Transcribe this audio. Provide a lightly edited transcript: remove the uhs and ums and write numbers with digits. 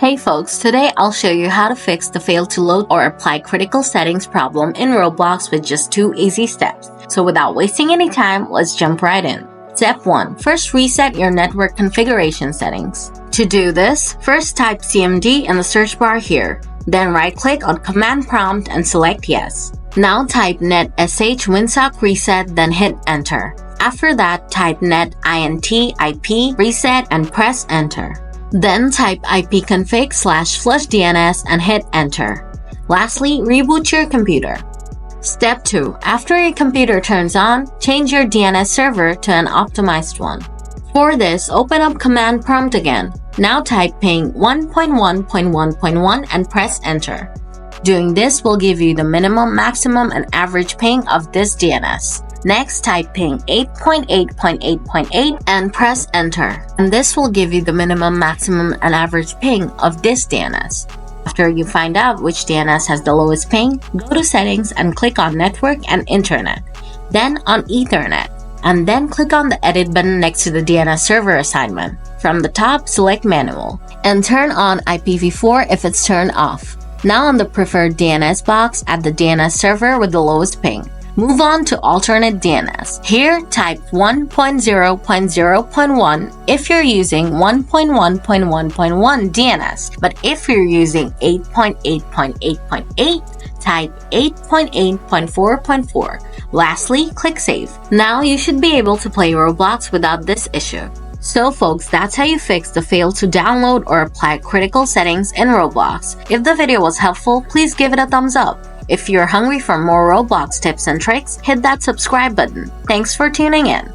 Hey folks, today I'll show you how to fix the fail to load or apply critical settings problem in Roblox with just 2 easy steps. So without wasting any time, let's jump right in. Step 1. First reset your network configuration settings. To do this, first type CMD in the search bar here. Then right-click on command prompt and select yes. Now type netsh winsock reset, then hit enter. After that, type net int ip reset and press enter. Then type ipconfig /flushdns and hit enter. Lastly, reboot your computer. Step 2. After your computer turns on, change your DNS server to an optimized one. For this, open up command prompt again. Now type ping 1.1.1.1 and press enter. Doing this will give you the minimum, maximum, and average ping of this DNS. Next, type ping 8.8.8.8 and press enter. And this will give you the minimum, maximum, and average ping of this DNS. After you find out which DNS has the lowest ping, go to settings and click on network and internet. Then on ethernet. And then click on the edit button next to the DNS server assignment. From the top, select manual. And turn on IPv4 if it's turned off. Now on the preferred DNS box, add the DNS server with the lowest ping. Move on to alternate DNS. Here, type 1.0.0.1 if you're using 1.1.1.1 DNS, but if you're using 8.8.8.8, type 8.8.4.4. Lastly, click Save. Now you should be able to play Roblox without this issue. So folks, that's how you fix the fail to download or apply critical settings in Roblox. If the video was helpful, please give it a thumbs up. If you're hungry for more Roblox tips and tricks, hit that subscribe button. Thanks for tuning in.